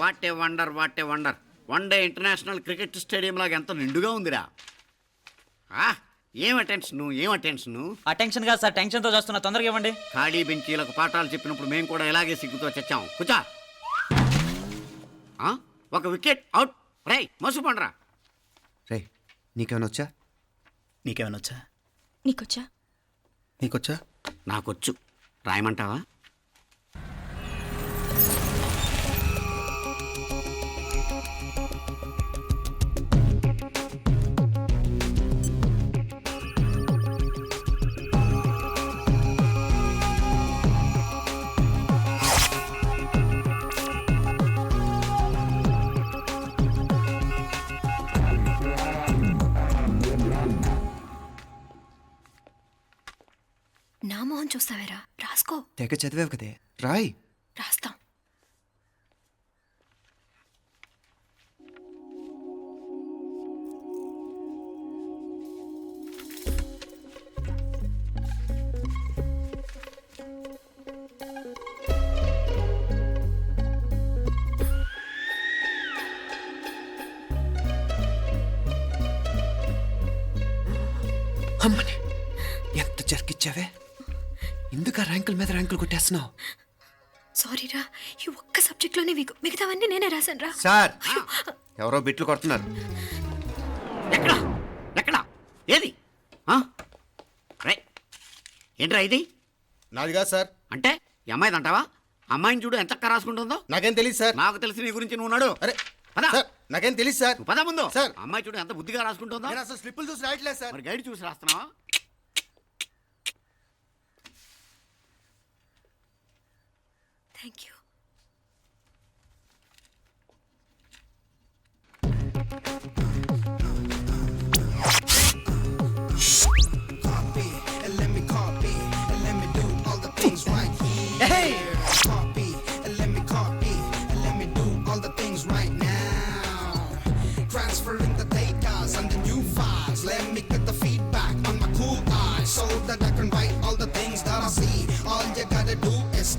What a wonder, what a wonder. One day international cricket stadium లాగా ఎంత నిండుగా ఉందిరా. ఏం అటెన్షన్. అటెన్షన్ కాదు సార్, టెన్షన్తో చూస్తున్నా, తొందరగా ఇవ్వండి. ఖాళీ బెంచీలకు పాఠాలు చెప్పినప్పుడు మేము కూడా ఇలాగే సిగ్గుతో చచ్చాం. కూర్చో. ఒక వికెట్ అవుట్. రై మసు పండ్రా. రే నీకేమైనా వచ్చా? నీకొచ్చా? నాకొచ్చు. రాయమంటావా? నా మొహం చూస్తావేరా, రాసుకో. తెగ చదివావు కదే, రాయ్. రాస్తాం. అమ్మని ఎంత జరికిచ్చావే, ఎందుకు ర్యాంకుల మీద ర్యాంకులు కొట్టేస్తున్నావు? సారీరా, ఈ ఒక్క సబ్జెక్ట్లోనే వీకు, మిగతావన్నీ నేనే రాశాను రా. సార్ ఎవరో బిట్లు కొడుతున్నారు. ఎక్కడ ఏది? రై ఏంట్రా ఇది? నాది కాదు సార్. అంటే ఈ అమ్మాయిది అంటావా? అమ్మాయిని చూడు ఎంత రాసుకుంటుందో. నాకేం తెలియదు సార్. నాకు తెలిసి నీ గురించి నువ్వు ఉన్నాడు. అరే పదా సార్, నాకేం తెలియదు సార్. పదా ముందు. సార్ అమ్మాయి చూడు ఎంత బుద్ధిగా రాసుకుంటుందో. నేను అసలు స్లిప్పులు చూసి రాయట్లేదు సార్. మరి గైడ్ చూసి రాస్తున్నావా? Thank you.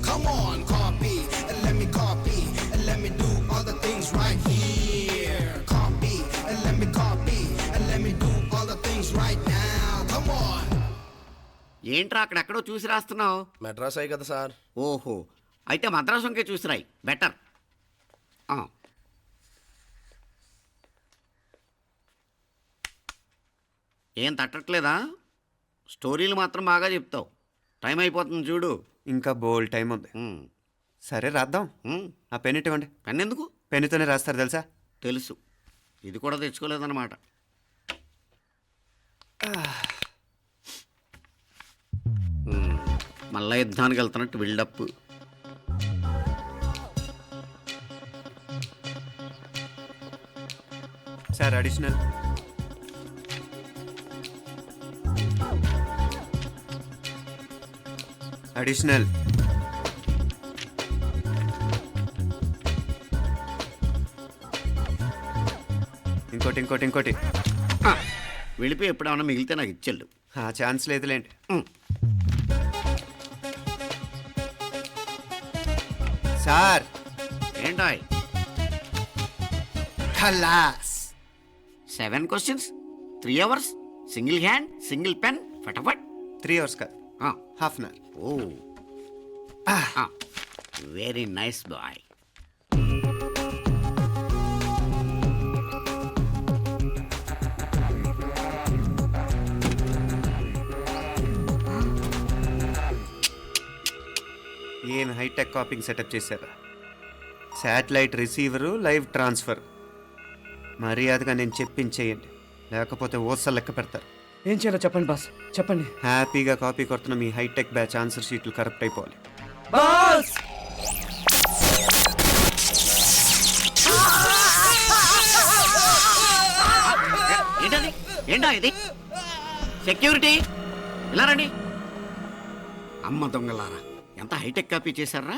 Come on, copy, and let me copy, and let me do all the things right here. Copy, and let me copy, and let me do all the things right now. Come on. ఏంట్రా అక్కడెక్కడో చూసి రాస్తున్నావు? మెడ్రాస్ అయ్యి కదా sir. ఓహో, అయితే మద్రాసు వంకే చూసి రాయి, better. ఏం తట్టట్లేదా? స్టోరీలు మాత్రం బాగా చెప్తావు. టైం అయిపోతుంది చూడు. ఇంకా బోల్ టైం ఉంది. సరే రాద్దాం. ఆ పెన్ ఇవ్వండి. పెన్ ఎందుకు? పెన్నుతోనే రాస్తారు తెలుసా? తెలుసు. ఇది కూడా తెచ్చుకోలేదన్నమాట. మళ్ళా యుద్ధానికి వెళ్తున్నట్టు బిల్డప్. Sir additional. అడిషనల్. ఇంకోటి వెళ్ళిపోయి ఎప్పుడేమన్నా మిగిలితే నాకు ఇచ్చెళ్ళు. ఆ ఛాన్స్ లేదులేండి. సార్ ఏంటాయ్? ఖలాస్. 7 questions, 3 hours, single hand, single pen, ఫటాఫట్. 3 hours కాదు, half an hour. Oh, very nice boy. ఏం హైటెక్ కాపింగ్ సెటప్ చేశారా? Satellite receiver, live transfer. మర్యాదగా నేను చెప్పించేయండి, లేకపోతే ఓసలు లెక్క పెడతారు. ఏం చేయాలో చెప్పండి బాస్, చెప్పండి. హ్యాపీగా కాపీ కొడుతున్న మీ హైటెక్ బ్యాచ్ ఆన్సర్ షీట్లు కరెక్ట్ అయిపోవాలి. బాస్ ఏంటా ఇది? సెక్యూరిటీ ఇలా రండి. అమ్మ దొంగలారా, ఎంత హైటెక్ కాపీ చేశారా?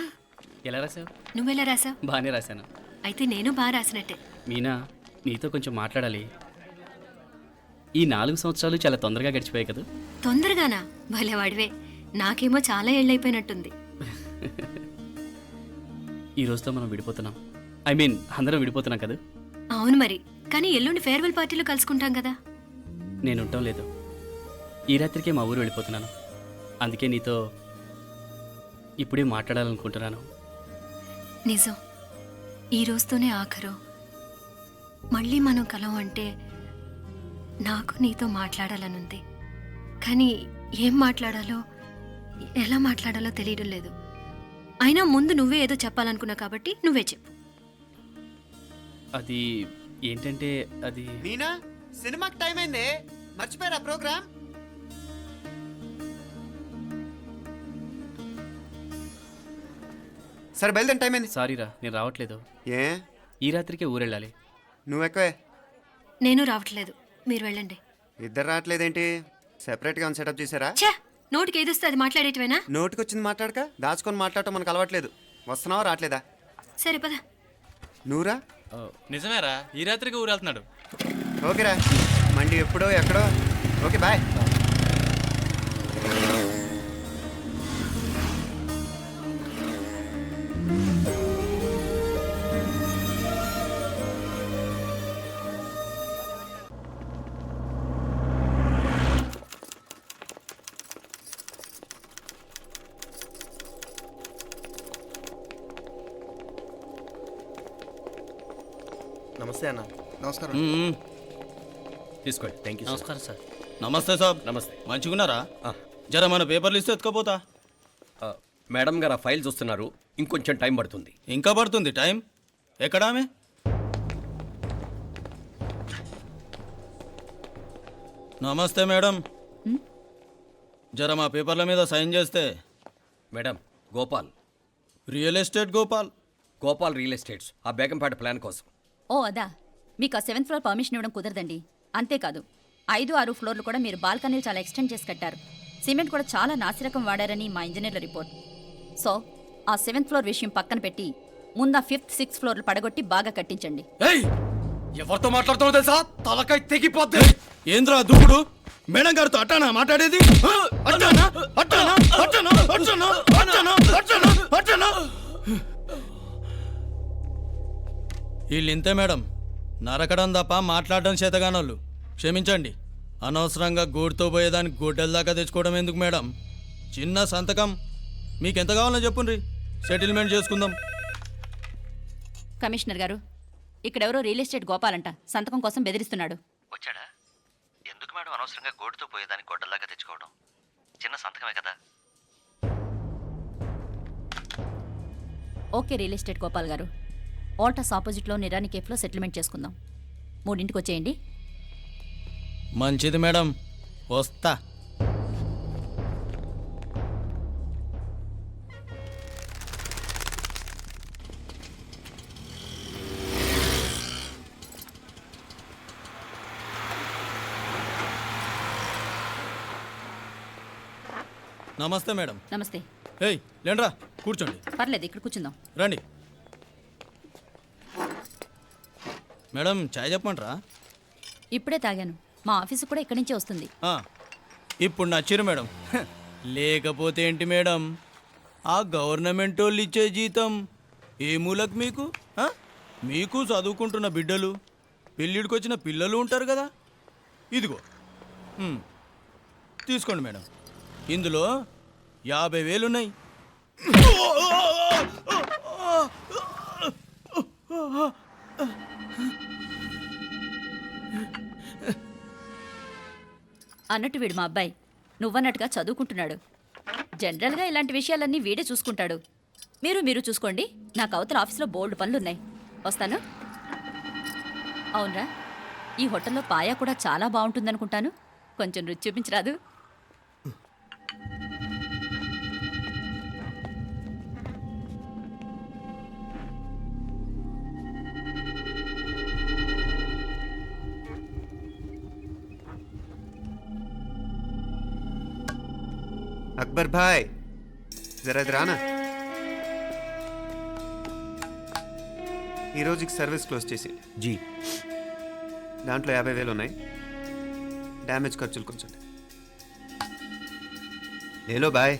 ఎలా రాసావు? నువ్వెలా రాసావు? బాగానే రాశాను. అయితే నేను బాగా రాసినట్టే. మీనా, నీతో కొంచెం మాట్లాడాలి. ఈ 4 సంవత్సరాలు చాలా తొందరగా గడిచిపోయాయి కదా? తొందరగానా? భలేవాడివే. నాకేమో చాలా ఏళ్ళైపోయినట్టుంది. ఈ రోజుతో మనం విడిపోతున్నాం. ఐ మీన్ అందరం విడిపోతున్నాం కదా. అవును మరి, కానీ ఎల్లుండి ఫేర్వెల్ పార్టీలో కలుసుకుంటాం కదా. నేను ఉండటం లేదు. ఈ రాత్రికే మా ఊరు వెళ్ళిపోతున్నాను. అందుకే నీతో ఇప్పుడే మాట్లాడాలనుకుంటున్నాను. నిజం, ఈ రోజుతోనే ఆఖరు. మళ్ళీ మనం కలం అంటే నాకు నీతో మాట్లాడాలనుంది. కానీ ఏం మాట్లాడాలో ఎలా మాట్లాడాలో తెలియడం లేదు. అయినా ముందు నువ్వే ఏదో చెప్పాలనుకున్నావు కాబట్టి నువ్వే చెప్పు. అది ఏంటంటే అది మీనా, సినిమాకి టైం అయింది, మర్చిపోయారా ప్రోగ్రామ్? సరే బయలుదేరి, టైం అయింది. సారీరా, నేను రావట్లేదు. ఏ, ఈ రాత్రికే ఊరెళ్ళాలి. నువ్వు ఎక్కువే. నేను రావట్లేదు, మీరు వెళ్ళండి. ఇద్దరు రావట్లేదేంటి? సెపరేట్గా సెటప్ చేశారా? ఛే, నోటికి ఏదొస్తే అది మాట్లాడేటివేనా? నోటికి వచ్చింది మాట్లాడక దాచుకొని మాట్లాడటం మనకు అలవాట్లేదు. వస్తున్నావా రావట్లేదా? సరే పద. నువ్వురా. నిజమేరా, ఈ రాత్రికి ఊరు వెళ్తున్నాడు. ఓకేరా, మండి ఎప్పుడో ఎక్కడో. Okay bye. నమస్తే అన్న. నమస్కారం. తీసుకోండి. Thank you. నమస్కారం సార్. నమస్తే సాబ్. నమస్తే. మంచిగున్నారా? జర మన పేపర్లు ఇస్తే ఎత్తుకోపోతా. మేడం గారు ఆ ఫైల్ చూస్తున్నారు, ఇంకొంచెం టైం పడుతుంది. ఇంకా పడుతుంది టైం. ఎక్కడా ఆమె? నమస్తే మేడం. జర మా పేపర్ల మీద సైన్ చేస్తే. Madam, Gopal, real estate Gopal. Gopal real estates, ఆ బేగంపేట ప్లాన్ కోసం. ఓ అదా, మీకు ఆ 7th ఫ్లోర్ పర్మిషన్ ఇవ్వడం కుదరదండి. అంతేకాదు 5, 6 ఫ్లోర్లు కూడా మీరు బాల్కనీలు చాలా ఎక్స్టెండ్ చేసి కట్టారు. సిమెంట్ కూడా చాలా నాసిరకం వాడారని మా ఇంజనీర్ల రిపోర్ట్. సో ఆ 7th ఫ్లోర్ విషయం పక్కన పెట్టి ముందు ఆ 5th, 6th ఫ్లోర్లు పడగొట్టి బాగా కట్టించండి. ఎవరితో మాట్లాడుతామో తెలుసా? తలకాయ తెగిపోద్ది. ఏంద్రా దూకుడు? మేడం గారితో అట్టానా మాట్లాడేది? అట్టానా అట్టానా అట్టానా అట్టానా అట్టానా అట్టానా అట్టానా? వీళ్ళింతే మేడం, నరకడం తప్ప మాట్లాడడం చేతగానోళ్ళు. క్షమించండి, అనవసరంగా గూడుతో పోయేదానికి గొడ్డల దాకా తెచ్చుకోవడం ఎందుకు మేడం? చిన్న సంతకం మీకెంత కావాలో చెప్పుండ్రి, సెటిల్మెంట్ చేసుకుందాం. కమిషనర్ గారు, ఇక్కడెవరో రియల్ ఎస్టేట్ గోపాలంట సంతకం కోసం బెదిరిస్తున్నాడు. వచ్చాడా? ఎందుకు మేడం అనవసరంగా గోటుతో పోయేదానికి గొడ్డల్లాగా తెచ్చుకోవడం? చిన్న సంతకమే కదా. ఓకే రియల్ ఎస్టేట్ గోపాల్ గారు, ఆల్టాస్ ఆపోజిట్లో నిరాని కేఫ్లో సెటిల్మెంట్ చేసుకుందాం. 3ంటికి వచ్చేయండి. మంచిది మేడం, వస్తా. నమస్తే మేడం. నమస్తే. ఏయ్ లేండ్రా, కూర్చోండి. పర్లేదు, ఇక్కడ కూర్చుందాం. రండి మేడం, చాయ్ చెప్పమంటారా? ఇప్పుడే తాగాను. మా ఆఫీసు కూడా ఇక్కడి నుంచే వస్తుంది. ఇప్పుడు నచ్చిరు మేడం. లేకపోతే ఏంటి మేడం, ఆ గవర్నమెంట్ వాళ్ళు ఇచ్చే జీతం ఏ మూలకు మీకు? మీకు చదువుకుంటున్న బిడ్డలు, పెళ్ళిడికి వచ్చిన పిల్లలు ఉంటారు కదా. ఇదిగో తీసుకోండి మేడం, ఇందులో 50,000 ఉన్నాయి. అన్నట్టు వీడు మా అబ్బాయి నువ్వన్నట్టుగా చదువుకుంటున్నాడు. జనరల్గా ఇలాంటి విషయాలన్నీ వీడే చూసుకుంటాడు. మీరు చూసుకోండి. నాకు అవతల ఆఫీస్లో బోల్డ్ పనులున్నాయి. వస్తాను. అవునరా, ఈ హోటల్లో పాయా కూడా చాలా బాగుంటుందనుకుంటాను. కొంచెం రుచి చూపించరాదు? అక్బర్ భాయ్, జరా ఇది రానా. ఈ రోజుకి సర్వీస్ క్లోజ్ చేసి జీ, దాంట్లో 50,000 ఉన్నాయి. డ్యామేజ్ ఖర్చులు కొంచెం లేలో బాయ్.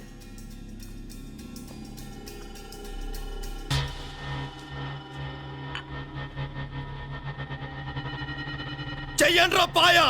చెయ్యండ్రా పాయా.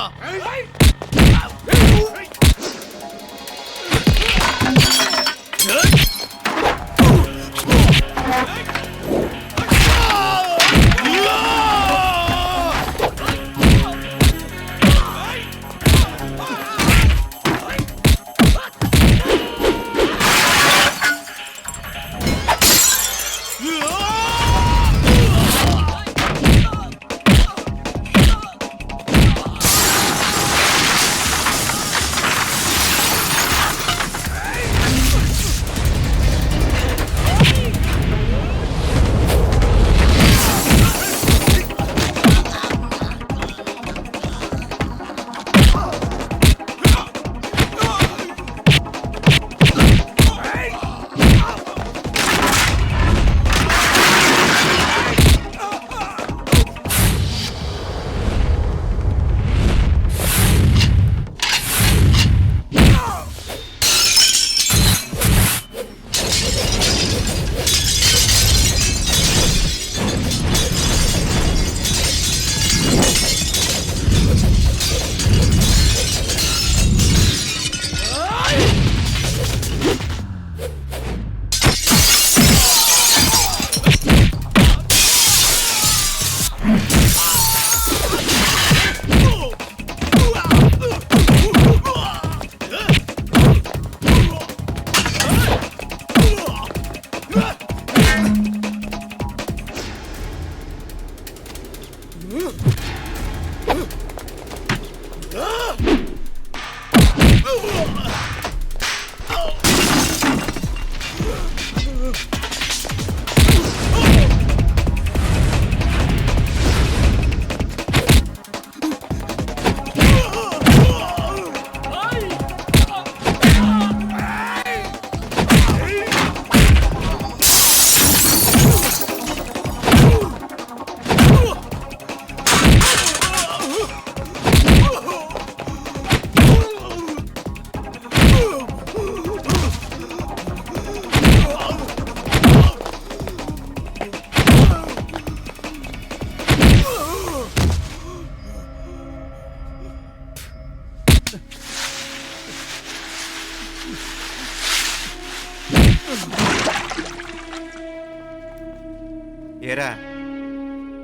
ఏరా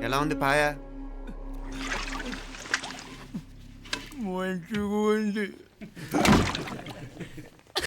ఎలా ఉంది పాయా? మంచిగా ఉంది.